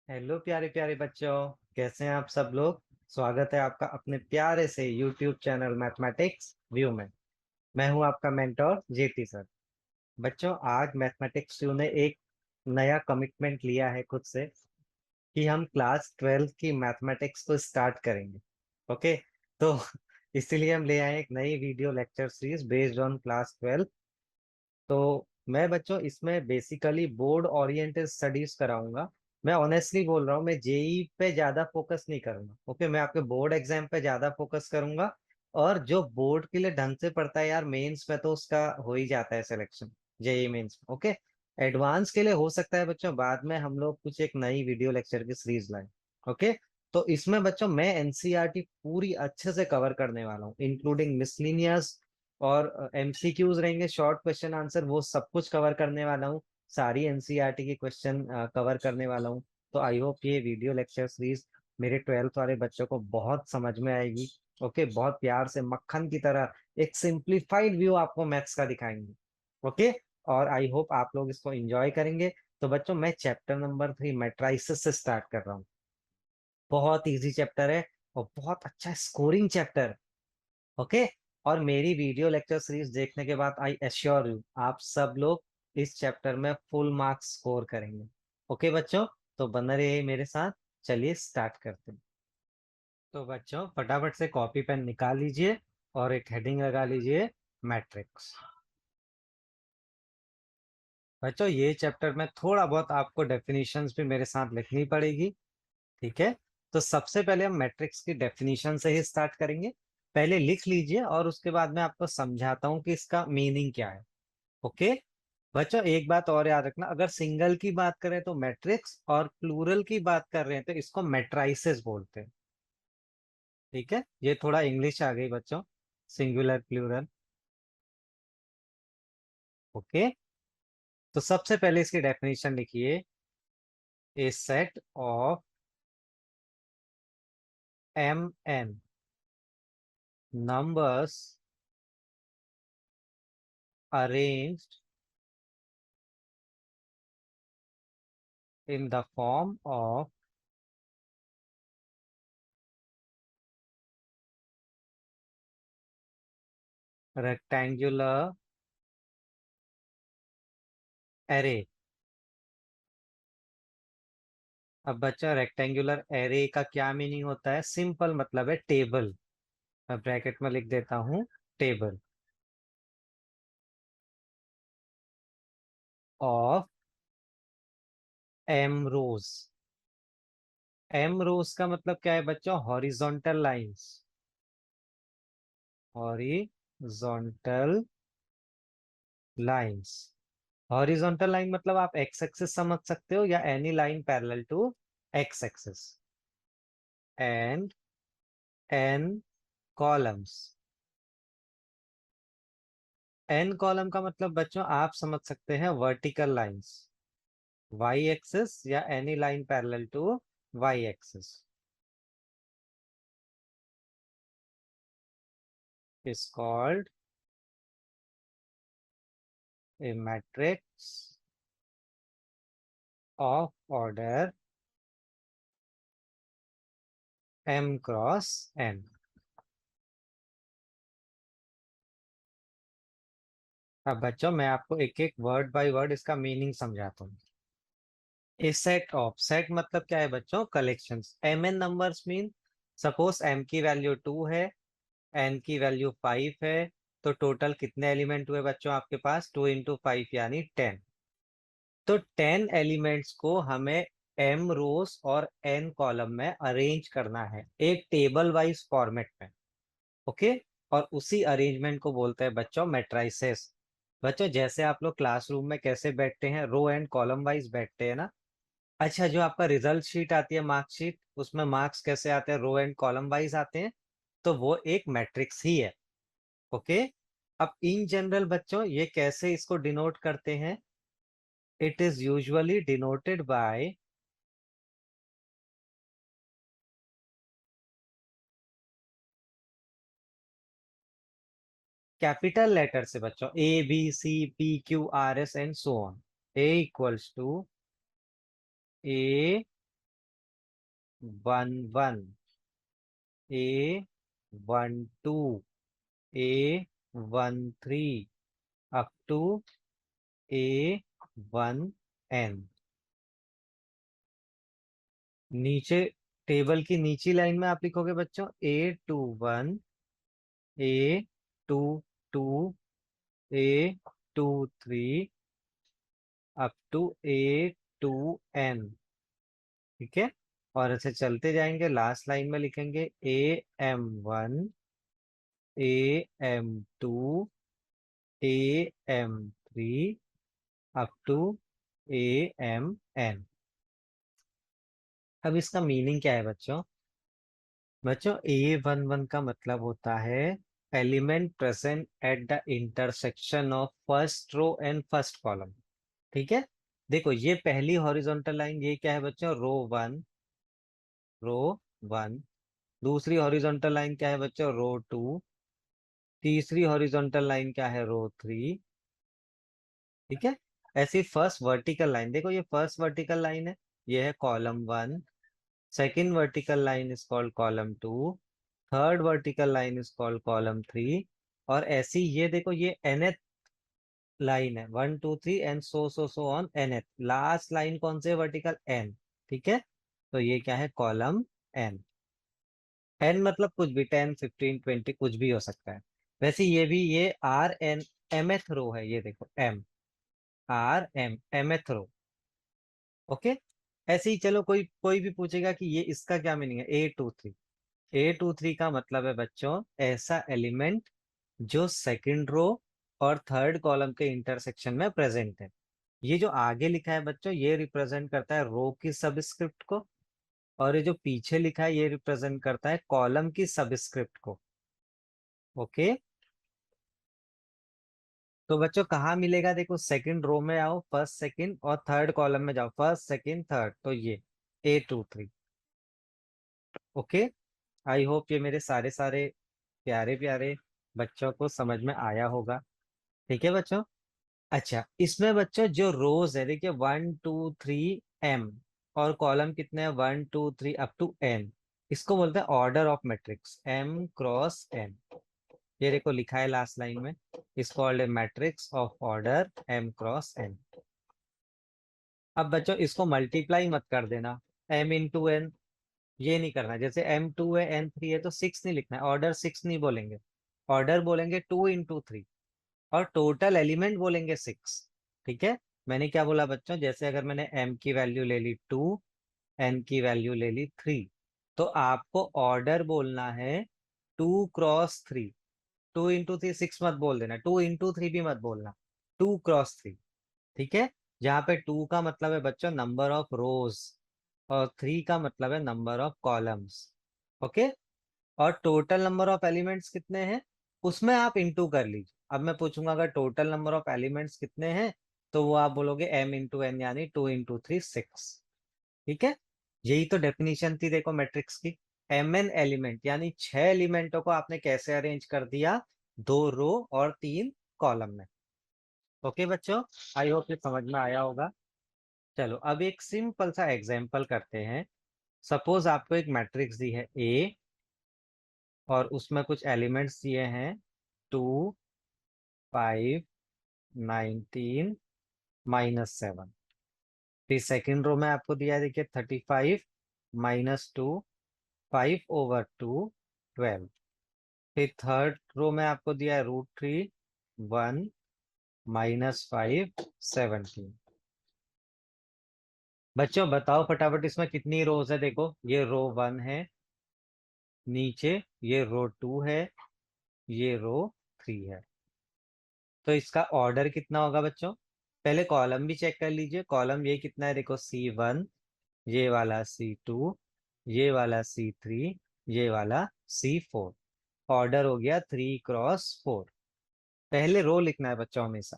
Hello प्यारे प्यारे बच्चों। कैसे हैं आप सब लोग। स्वागत है आपका अपने प्यारे से यूट्यूब चैनल मैथमेटिक्स व्यू में। मैं हूं आपका मेंटोर जेटी सर। बच्चों, आज मैथमेटिक्स व्यू ने एक नया कमिटमेंट लिया है खुद से कि हम क्लास 12 की मैथमेटिक्स को स्टार्ट करेंगे। ओके। तो इसीलिए हम ले आए एक नई video lecture series based on class 12। तो मैं बच्चों इसमें बेसिकली बोर्ड ओरिएंटेड स्टडीज कराऊंगा। मैं ऑनेस्टली बोल रहा हूँ, मैं जेई पे ज्यादा फोकस नहीं करूंगा। ओके, मैं आपके बोर्ड एग्जाम पे ज्यादा फोकस करूंगा। और जो बोर्ड के लिए ढंग से पढ़ता है यार, मेंस में तो उसका हो ही जाता है सिलेक्शन, जेई मेंस में। ओके। एडवांस के लिए हो सकता है बच्चों बाद में हम लोग कुछ एक नई वीडियो लेक्चर की सीरीज लाएं। ओके। तो इसमें बच्चों मैं एनसीईआरटी पूरी अच्छे से कवर करने वाला हूँ, इंक्लूडिंग मिसलिनियस और एमसीक्यूज रहेंगे, शॉर्ट क्वेश्चन आंसर, वो सब कुछ कवर करने वाला हूँ। सारी एनसीईआरटी के क्वेश्चन कवर करने वाला हूँ। तो आई होप ये वीडियो लेक्चर सीरीज मेरे 12th वाले बच्चों को बहुत समझ में आएगी। ओके, बहुत प्यार से मक्खन की तरह एक सिंप्लीफाइड व्यू आपको मैथ्स का दिखाएंगे। ओके। और आई होप आप लोग इसको एंजॉय करेंगे। तो बच्चों मैं चैप्टर नंबर 3 मैट्राइसेस से स्टार्ट कर रहा हूँ। बहुत इजी चैप्टर है और बहुत अच्छा स्कोरिंग चैप्टर है। ओके। और मेरी वीडियो लेक्चर सीरीज देखने के बाद आई एश्योर यू आप सब लोग इस चैप्टर में फुल मार्क्स स्कोर करेंगे। ओके बच्चों, तो बने रहिए मेरे साथ। चलिए स्टार्ट करते हैं। तो बच्चों फटाफट से कॉपी पेन निकाल लीजिए और एक हेडिंग लगा लीजिए, मैट्रिक्स। बच्चों ये चैप्टर में थोड़ा बहुत आपको डेफिनेशंस भी मेरे साथ लिखनी पड़ेगी। ठीक है। तो सबसे पहले हम मैट्रिक्स की डेफिनेशन से ही स्टार्ट करेंगे। पहले लिख लीजिए और उसके बाद मैं आपको समझाता हूँ कि इसका मीनिंग क्या है। ओके। बच्चों एक बात और याद रखना, अगर सिंगल की बात करें तो मैट्रिक्स, और प्लूरल की बात कर रहे हैं तो इसको मैट्राइसेस बोलते हैं। ठीक है, ये थोड़ा इंग्लिश आ गई बच्चों, सिंगुलर प्लूरल। ओके। तो सबसे पहले इसकी डेफिनेशन लिखिए, a set of M N numbers arranged in the form of rectangular array। अब बच्चा रेक्टेंगुलर एरे का क्या मीनिंग होता है, सिंपल मतलब है टेबल। मैं ब्रैकेट में लिख देता हूं, table of M rows. M rows का मतलब क्या है बच्चों, horizontal lines. Horizontal lines. Horizontal line मतलब आप एक्स एक्सिस समझ सकते हो, या any line parallel to X axis. And N columns. N column का मतलब बच्चों आप समझ सकते हैं वर्टिकल लाइंस, वाई एक्सिस या any line parallel to Y axis is called a matrix of order m cross n। अब बच्चों मैं आपको एक एक वर्ड बाय वर्ड इसका मीनिंग समझाता हूँ। ए सेट ऑफ, सेट मतलब क्या है बच्चों, collections. M N numbers mean, suppose M की वैल्यू 2 है, एन की वैल्यू 5 है, तो टोटल कितने एलिमेंट हुए बच्चों आपके पास, 2 इंटू 5 यानी 10। तो 10 एलिमेंट्स को हमें एम रोज और एन कॉलम में अरेंज करना है एक टेबल वाइज फॉर्मेट में। ओके। और उसी अरेंजमेंट को बोलते हैं बच्चों मैट्राइसेस। बच्चों जैसे आप लोग क्लासरूम में कैसे बैठते हैं, रो एंड कॉलम वाइज बैठते हैं ना। अच्छा, जो आपका रिजल्ट शीट आती है, मार्कशीट, उसमें मार्क्स कैसे आते हैं, रो एंड कॉलम वाइज आते हैं। तो वो एक मैट्रिक्स ही है। ओके। अब इन जनरल बच्चों ये कैसे इसको डिनोट करते हैं, it is usually denoted by capital letter से बच्चों, A B C P Q R S and so on. A equals to A A11, A12, A13 up to A1N। नीचे टेबल की नीची लाइन में आप लिखोगे बच्चों A21, A22, A23 up to A2N। ठीक है, और ऐसे चलते जाएंगे, लास्ट लाइन में लिखेंगे AM1, AM2, AM3 up to AMN। अब इसका मीनिंग क्या है बच्चों? बच्चों A11 का मतलब होता है element present at the intersection of first row and first column. ठीक है, देखो ये पहली हॉरिजॉन्टल लाइन, ये क्या है बच्चों? रो 1, रो 1। दूसरी हॉरिजॉन्टल लाइन क्या है बच्चों? रो 2। तीसरी हॉरिजॉन्टल लाइन क्या है? रो 3। ठीक है, ऐसी फर्स्ट वर्टिकल लाइन, देखो ये फर्स्ट वर्टिकल लाइन है, ये है column 1। Second vertical line is called column 2। Third vertical line is called column 3। और ऐसी ये देखो ये nth लाइन है, 1 2 3 and so on nth। Last line कौन से वर्टिकल? n। ठीक है, तो ये क्या है? Column n। n मतलब कुछ भी, 10 15 20 कुछ भी हो सकता है। वैसे ये भी, ये Rn mth रो है, ये देखो m, Rm mth रो। ओके, ऐसे ही चलो, कोई कोई भी पूछेगा कि ये इसका क्या मीनिंग है? A23। A23 का मतलब है बच्चों ऐसा एलिमेंट जो सेकंड रो और थर्ड कॉलम के इंटरसेक्शन में प्रेजेंट है। ये जो आगे लिखा है बच्चों, ये रिप्रेजेंट करता है रो की सबस्क्रिप्ट को, और ये जो पीछे लिखा है ये रिप्रेजेंट करता है कॉलम की सबस्क्रिप्ट को। ओके, तो बच्चों कहाँ मिलेगा? देखो सेकंड रो में आओ, फर्स्ट सेकंड, और थर्ड कॉलम में जाओ, फर्स्ट सेकंड थर्ड, तो ये A23। ओके, आई होप ये मेरे सारे सारे प्यारे प्यारे बच्चों को समझ में आया होगा। ठीक है बच्चों, अच्छा इसमें बच्चों जो रोज है, देखिए 1 2 3 M, और कॉलम कितने हैं? 1 2 3 अप टू N। इसको बोलते हैं ऑर्डर ऑफ मैट्रिक्स, M×N। ये देखो लिखा है लास्ट लाइन में, is called a matrix of order M×N। अब बच्चों इसको मल्टीप्लाई मत कर देना, M×N, ये नहीं करना। जैसे M2 है, N3 है, तो 6 नहीं लिखना है, ऑर्डर 6 नहीं बोलेंगे, ऑर्डर बोलेंगे 2 × 3, और टोटल एलिमेंट बोलेंगे 6। ठीक है, मैंने क्या बोला बच्चों? जैसे अगर मैंने M की वैल्यू ले ली 2, N की वैल्यू ले ली 3, तो आपको ऑर्डर बोलना है 2×3। 2 × 3 6 मत बोल देना, 2 × 3 भी मत बोलना, 2×3। ठीक है, जहाँ पे 2 का मतलब है बच्चों नंबर ऑफ रोज, और 3 का मतलब है नंबर ऑफ कॉलम्स। ओके, और टोटल नंबर ऑफ एलिमेंट्स कितने हैं उसमें आप इंटू कर लीजिए। अब मैं पूछूंगा अगर टोटल नंबर ऑफ एलिमेंट्स कितने हैं, तो वो आप बोलोगे M×N, यानी 2 × 3 6। ठीक है, यही तो डेफिनेशन थी देखो मैट्रिक्स की। Mn एलिमेंट यानी 6 एलिमेंटों को आपने कैसे अरेंज कर दिया? 2 रो और 3 कॉलम में। ओके बच्चों, आई होप ये समझ में आया होगा। चलो अब एक सिंपल सा एग्जांपल करते हैं। सपोज आपको एक मैट्रिक्स दी है A, और उसमें कुछ एलिमेंट्स दिए हैं 2 5 19 -7। फिर सेकेंड रो में आपको दिया है देखिए 35 - 2 5/2 12। फिर थर्ड रो में आपको दिया है √3 1 -5 17। बच्चों बताओ फटाफट इसमें कितनी रोज है? देखो ये रो 1 है, नीचे ये रो 2 है, ये रो 3 है। तो इसका ऑर्डर कितना होगा बच्चों? पहले कॉलम भी चेक कर लीजिए, कॉलम ये कितना है? देखो C1, ये वाला C2, ये वाला C3, ये वाला C4। ऑर्डर हो गया 3×4। पहले रो लिखना है बच्चों हमेशा,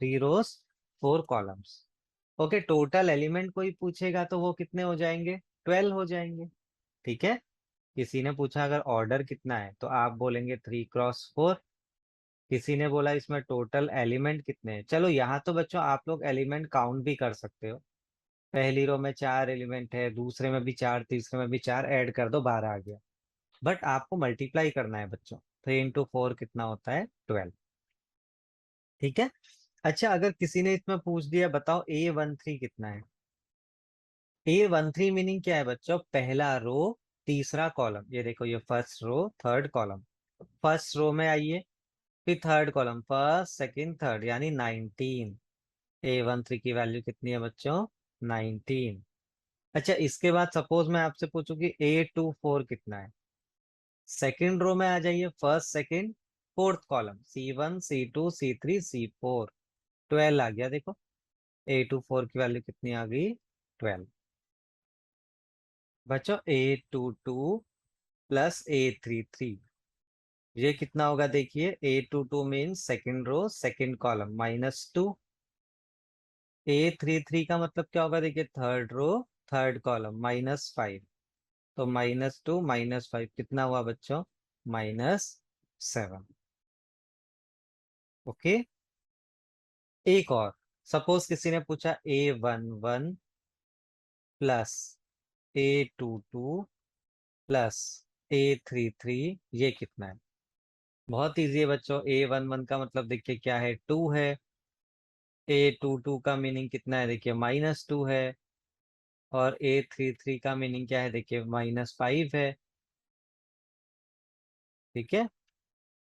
3 रोज 4 कॉलम्स। ओके, टोटल एलिमेंट कोई पूछेगा तो वो कितने हो जाएंगे? 12 हो जाएंगे। ठीक है, किसी ने पूछा अगर ऑर्डर कितना है, तो आप बोलेंगे 3×4। किसी ने बोला इसमें टोटल एलिमेंट कितने हैं, चलो यहाँ तो बच्चों आप लोग एलिमेंट काउंट भी कर सकते हो। पहली रो में 4 एलिमेंट है, दूसरे में भी 4, तीसरे में भी 4, ऐड कर दो 12 आ गया। बट आपको मल्टीप्लाई करना है बच्चों। 3 into 4 कितना होता है? 12। ठीक है। अच्छा, अगर किसी ने इसमें पूछ दिया बताओ A13 कितना है? A13 मीनिंग क्या है बच्चों? पहला रो तीसरा कॉलम। ये देखो, ये first row third column. First row में आइए, फिर third column, first second third, यानी 19। A13 की वैल्यू कितनी है बच्चों? 19। अच्छा, इसके बाद सपोज मैं आपसे पूछूं कि A24 कितना है? सेकंड रो में आ जाइए, first second fourth column, C1 C2 C3 C4। 12 आ गया देखो। A24 की वैल्यू कितनी आ गई? 12। बच्चों A22 प्लस A33, ये कितना होगा? देखिए, A22 means second row second column -2। A33 का मतलब क्या होगा? देखिए, थर्ड रो थर्ड कॉलम -5। तो -2 -5 कितना हुआ बच्चों? -7। ओके। एक और, सपोज किसी ने पूछा A11 plus A22 plus A33, ये कितना है? बहुत इजी है बच्चों। A11 का मतलब देखिए क्या है? 2 है। A22 का मीनिंग कितना है? देखिए -2 है। और A33 का मीनिंग क्या है? देखिए -5 है। ठीक है।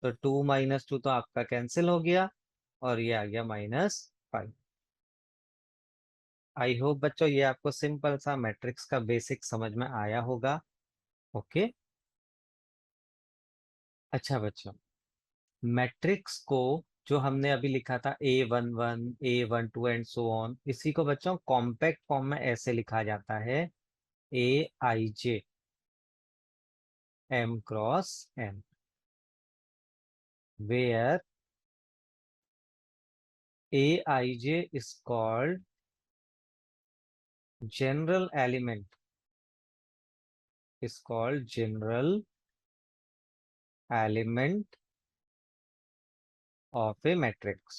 तो 2 - 2 तो आपका कैंसिल हो गया, और ये आ गया -5। आई होप बच्चों ये आपको सिंपल सा मैट्रिक्स का बेसिक समझ में आया होगा। ओके। अच्छा बच्चों, मैट्रिक्स को जो हमने अभी लिखा था A11 A12 and so on, इसी को बच्चों कॉम्पैक्ट फॉर्म में ऐसे लिखा जाता है, AIJ M cross N, where AIJ is called general element, is called general element of a matrix।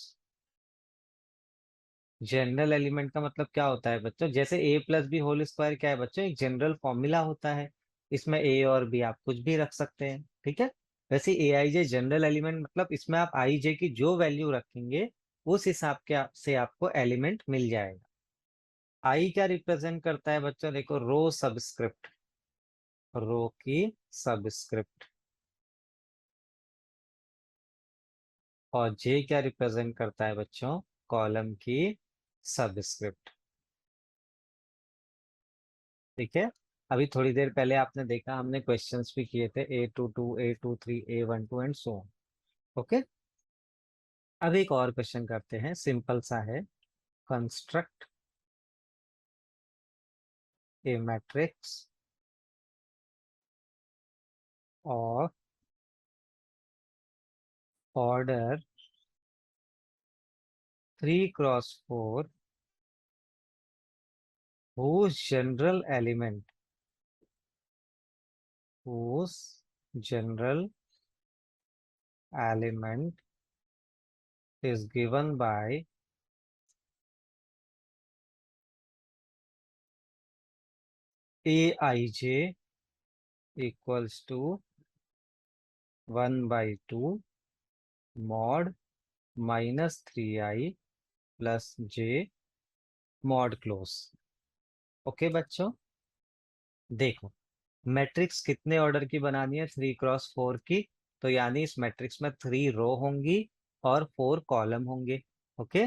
General element का मतलब क्या होता है बच्चों? जैसे A+B होल स्क्वायर क्या है बच्चों? एक जनरल फॉर्मूला होता है। इसमें A और B आप कुछ भी रख सकते हैं। ठीक है। वैसे AIJ जनरल एलिमेंट मतलब इसमें आप IJ की जो वैल्यू रखेंगे उस हिसाब के से आपको एलिमेंट मिल जाएगा। आई क्या रिप्रेजेंट करता है बच्चों? देखो, रो सबस्क्रिप्ट, रो की सबस्क्रिप्ट। और जे क्या रिप्रेजेंट करता है बच्चों? कॉलम की सबस्क्रिप्ट। ठीक है। अभी थोड़ी देर पहले आपने देखा, हमने क्वेश्चंस भी किए थे, A22 A23 A12 and so on. Okay. अब एक और क्वेश्चन करते हैं, सिंपल सा है। Construct A matrix of order 3 × 4 whose general element, whose general element is given by Aij equals to 1/2 mod -3i plus j mod close. Okay बच्चों, देखो, matrix कितने ऑर्डर की बनानी है? 3 × 4 की। तो यानी इस मैट्रिक्स में 3 रो होंगी और 4 कॉलम होंगे। ओके।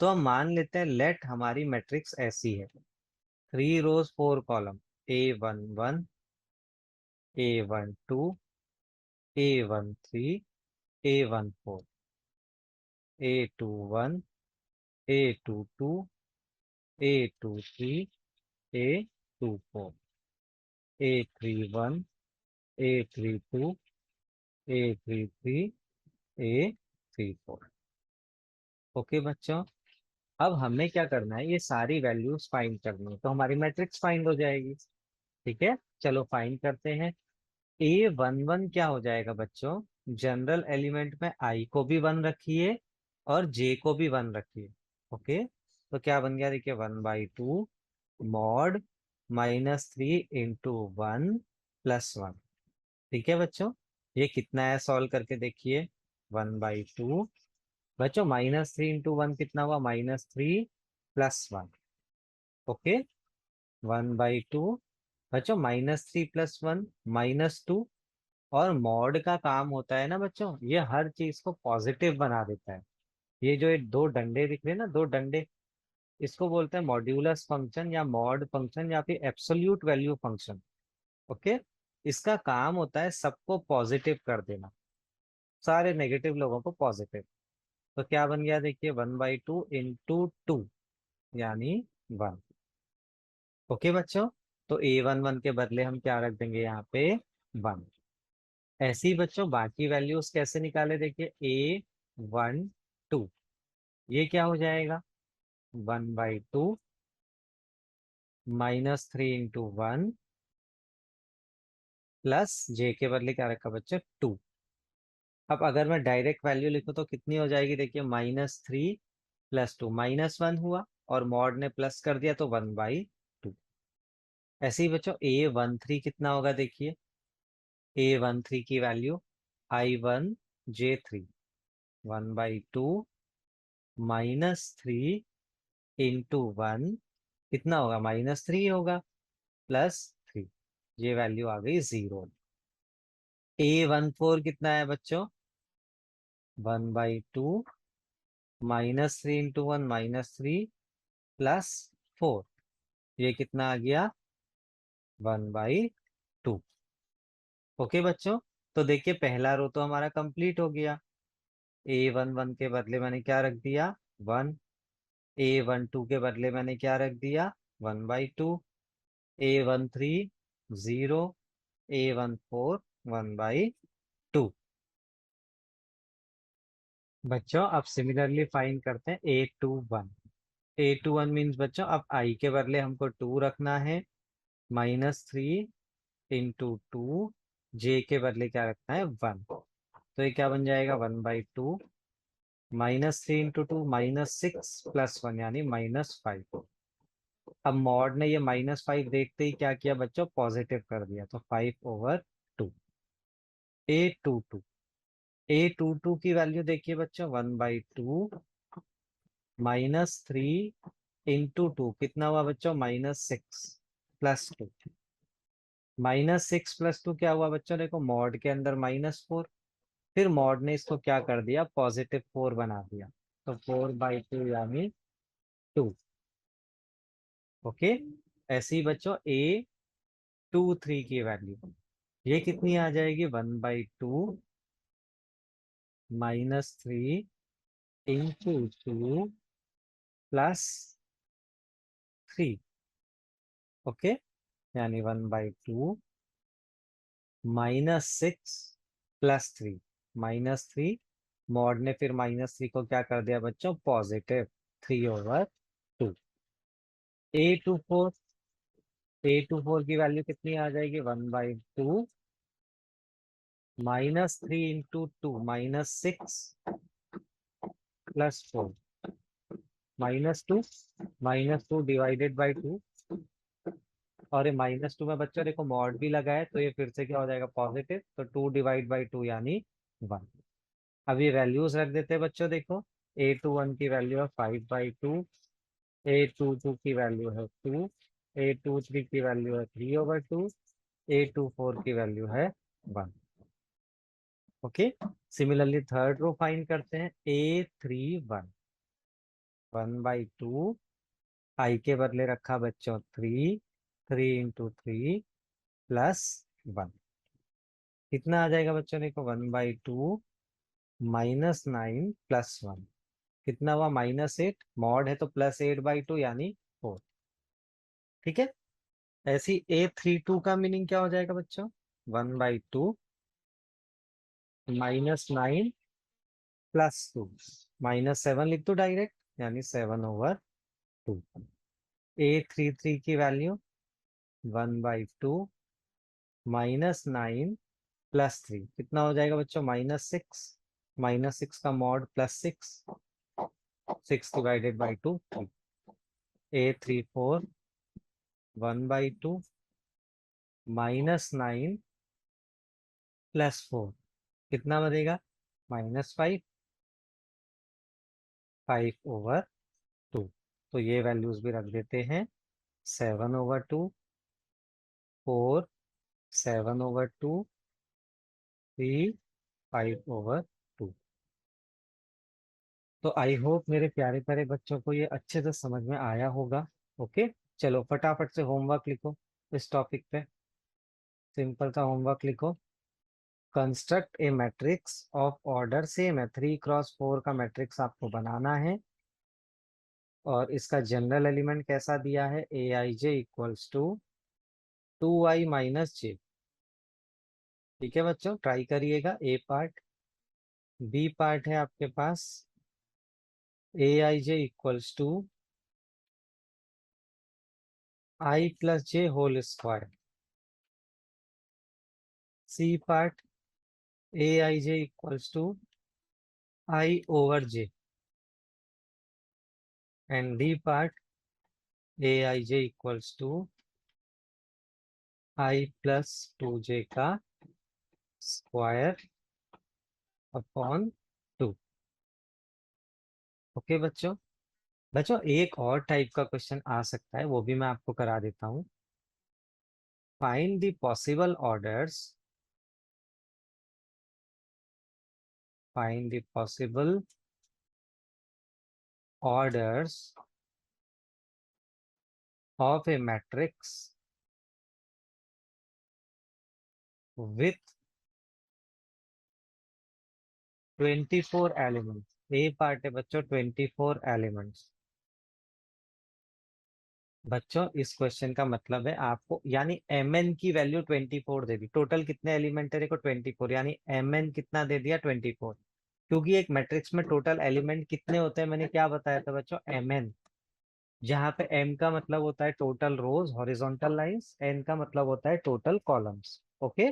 तो हम मान लेते हैं, लेट हमारी मैट्रिक्स ऐसी है, 3 रोज 4 column, A11 A12 A13 A14 A21 A22 A23 A24 A31 A32 A33 A34। Okay बच्चों, अब हमें क्या करना है? ये सारी वैल्यूज फाइंड करनी है, तो हमारी मैट्रिक्स फाइंड हो जाएगी। ठीक है। चलो फाइंड करते हैं। A11 क्या हो जाएगा बच्चों? जनरल एलिमेंट में I को भी 1 रखिए और J को भी 1 रखिए। ओके। तो क्या बन गया? देखिए 1/2 मॉड -3 इंटू 1 + 1। ठीक है बच्चों, ये कितना है सॉल्व करके देखिए। 1/2 बच्चों, -3 इंटू 1 कितना हुआ, -3 + 1। ओके, 1/2 बच्चों, -3 + 1 -2। और मॉड का काम होता है ना बच्चों, ये हर चीज को पॉजिटिव बना देता है। ये जो ये दो डंडे दिख रहे हैं ना, दो डंडे, इसको बोलते हैं मॉड्यूलस फंक्शन या मॉड फंक्शन या फिर एब्सोल्यूट वैल्यू फंक्शन। ओके, इसका काम होता है सबको पॉजिटिव कर देना, सारे नेगेटिव लोगों को पॉजिटिव। तो क्या बन गया देखिए, 1/2 इंटू 2 यानी 1। ओके बच्चों, तो A11 के बदले हम क्या रख देंगे यहाँ पे, 1। ऐसे ही बच्चों बाकी वैल्यूज कैसे निकाले देखिए, A12 ये क्या हो जाएगा, 1/2 -3 इंटू 1 प्लस J के बदले क्या रखा बच्चों, 2। अब अगर मैं डायरेक्ट वैल्यू लिखूं तो कितनी हो जाएगी देखिए, -3 + 2 -1 हुआ, और मॉड ने प्लस कर दिया तो 1/2। ऐसे ही बच्चों A13 कितना होगा देखिए, A13 की वैल्यू I1J3, 1/2 -3 इंटू 1 कितना होगा, -3 होगा, +3, ये वैल्यू आ गई 0। A14 कितना है बच्चों, 1/2 -3 इंटू 1 -3 +4, ये कितना आ गया, 1/2। ओके बच्चों, तो देखिए पहला रो तो हमारा कंप्लीट हो गया। A11 के बदले मैंने क्या रख दिया, 1। A12 के बदले मैंने क्या रख दिया, 1/2। A13 0। A14 1/2। बच्चों अब सिमिलरली फाइंड करते हैं A21। A21 मीन्स बच्चों अब I के बदले हमको 2 रखना है, -3 इंटू 2, J के बदले क्या रखना है, 1। तो ये क्या बन जाएगा, 1/2 -3 इंटू 2 -6 + 1 यानी -5। अब मॉड ने ये -5 देखते ही क्या किया बच्चों, पॉजिटिव कर दिया, तो 5/2। A22 की वैल्यू देखिए बच्चों, 1/2 -3 इंटू 2 कितना हुआ बच्चों, -6 + 2। -6 + 2 क्या हुआ बच्चों, देखो मॉड के अंदर -4, फिर मॉड ने इसको क्या कर दिया, +4 बना दिया, तो 4/2 यानी 2। ओके, ऐसे ही बच्चों A23 की वैल्यू ये कितनी आ जाएगी, 1/2 -3 इंटू 2 +3। ओके, यानी 1/2 -6 +3, -3, मॉड ने फिर -3 को क्या कर दिया बच्चों, पॉजिटिव, 3/2। A24 की वैल्यू कितनी आ जाएगी, 1/2 -3 इंटू 2 -6 +4, -2 डिवाइडेड बाई 2। और ये -2 में बच्चों देखो मॉड भी लगा है, तो ये फिर से क्या हो जाएगा, पॉजिटिव, तो 2/2 यानी 1। अब ये वैल्यूज रख देते हैं बच्चों, देखो A21 की वैल्यू है 5/2, A22 की वैल्यू है 2, A23 की वैल्यू है 3/2, A24 की वैल्यू है 1। Okay, similarly third row find करते हैं, A31, 1/2 I के बदले रखा बच्चों 3, 3 इंटू 3 +1। कितना आ जाएगा बच्चों, देखो 1/2 -9 +1 कितना हुआ, -8, मॉड है तो +8/2 यानी 4। ठीक है, ऐसी A32 का मीनिंग क्या हो जाएगा बच्चों, 1/2 -9 +2, -7 लिख दो डायरेक्ट, यानी 7/2। A33 की वैल्यू 1/2 -9 +3 कितना हो जाएगा बच्चों, -6, -6 का मॉड +6, 6 डिवाइडेड बाई 2, A34 1/2 -9 +4 कितना बनेगा? -5, 5/2। तो ये वैल्यूज भी रख देते हैं। 7/2, 4, 7/2, 3, 5/2। तो आई होप मेरे प्यारे प्यारे बच्चों को ये अच्छे से समझ में आया होगा। ओके, चलो फटाफट से होमवर्क लिखो इस टॉपिक पे। सिंपल सा होमवर्क लिखो। Construct A matrix of order, same है 3x4 का मैट्रिक्स आपको बनाना है। और इसका जनरल एलिमेंट कैसा दिया है? Aij equals to 2i - j। ठीक है बच्चों, ट्राई करिएगा। ए पार्ट। बी पार्ट है आपके पास Aij equals to i+j whole square. C part Aij equals to i/j। And D part Aij equals to i+2j का स्क्वायर अपॉन 2। ओके बच्चों। बच्चों एक और टाइप का क्वेश्चन आ सकता है, वो भी मैं आपको करा देता हूँ। Find the possible orders, find the possible orders of A matrix with 24 elements. A part है बच्चों 24 एलिमेंट्स। बच्चों इस क्वेश्चन का मतलब है आपको, यानी mn की वैल्यू 24 दे दी। टोटल कितने एलिमेंट है देखो 24, यानी mn कितना दे दिया? 24। क्योंकि एक मैट्रिक्स में टोटल एलिमेंट कितने होते हैं मैंने क्या बताया था बच्चों? mn। जहाँ पे m का मतलब होता है टोटल रोज हॉरिजॉन्टल लाइंस, n का मतलब होता है टोटल कॉलम्स। ओके,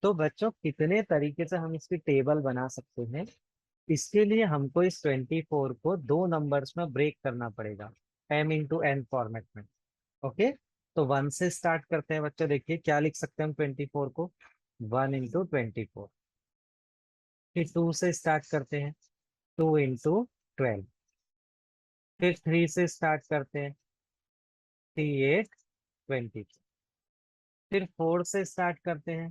तो बच्चों कितने तरीके से हम इसकी टेबल बना सकते हैं? इसके लिए हमको इस 24 को दो नंबर्स में ब्रेक करना पड़ेगा, m×n फॉर्मेट में। ओके, तो 1 से स्टार्ट करते हैं बच्चों। देखिए क्या लिख सकते हैं हम 24 को? 1×24। फिर 2 से स्टार्ट करते हैं, 2×12। फिर 3 से स्टार्ट करते हैं, 3×8 = 20। फिर 4 से स्टार्ट करते हैं,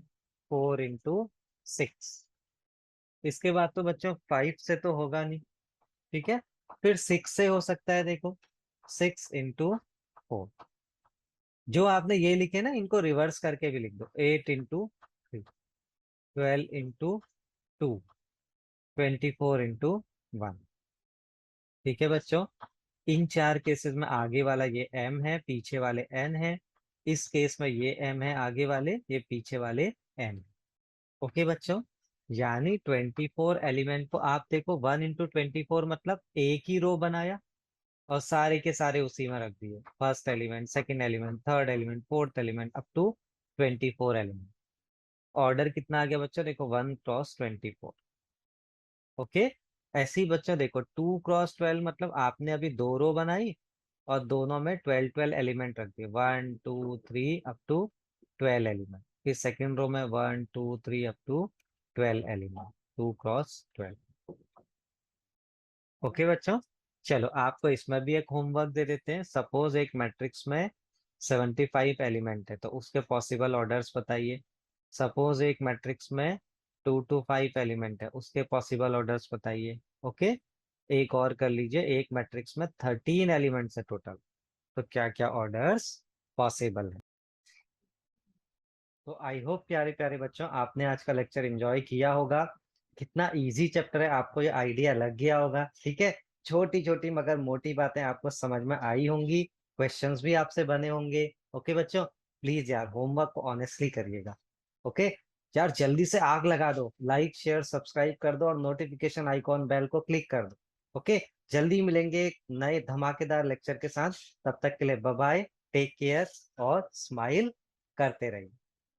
4×6। इसके बाद तो बच्चों 5 से तो होगा नहीं, ठीक है। फिर 6 से हो सकता है, देखो 6×4। जो आपने ये लिखे ना, इनको रिवर्स करके भी लिख दो। 8×3, 12×2, 24×1। ठीक है बच्चों, इन चार केसेस में आगे वाला ये m है, पीछे वाले n है। इस केस में ये m है आगे वाले, ये पीछे वाले n। ओके बच्चों, यानी 24 एलिमेंट को आप देखो 1×24 मतलब एक ही रो बनाया और सारे के सारे उसी में रख दिए। First element, second element, third element, fourth element, up to 24 element. Order कितना आ गया बच्चों? देखो 1×24। ओके, ऐसे ही बच्चों देखो 2×12 मतलब आपने अभी दो रो बनाई और दोनों में 12 एलिमेंट रख दिए। 1, 2, 3 अप टू 12 एलिमेंट। फिर सेकेंड रो में 1, 2, 3 अप टू 12 एलिमेंट। 2×12। ओके बच्चों, चलो आपको इसमें भी एक होमवर्क दे देते हैं। सपोज एक मैट्रिक्स में 75 एलिमेंट है, तो उसके पॉसिबल ऑर्डर्स बताइए। सपोज एक मैट्रिक्स में 2 to 5 एलिमेंट है, उसके पॉसिबल ऑर्डर्स बताइए। ओके, एक और कर लीजिए, एक मैट्रिक्स में 13 एलिमेंट्स है टोटल, तो क्या क्या ऑर्डर्स पॉसिबल है। तो आई होप प्यारे प्यारे बच्चों आपने आज का लेक्चर एंजॉय किया होगा। कितना इजी चैप्टर है, आपको ये आइडिया लग गया होगा। ठीक है, छोटी छोटी मगर मोटी बातें आपको समझ में आई होंगी, क्वेश्चंस भी आपसे बने होंगे। ओके बच्चों, प्लीज यार होमवर्क को ऑनेस्टली करिएगा। ओके यार, जल्दी से आग लगा दो, लाइक शेयर सब्सक्राइब कर दो और नोटिफिकेशन आइकॉन बेल को क्लिक कर दो। ओके, जल्दी मिलेंगे एक नए धमाकेदार लेक्चर के साथ। तब तक के लिए बाय बाय, टेक केयर और स्माइल करते रहिए।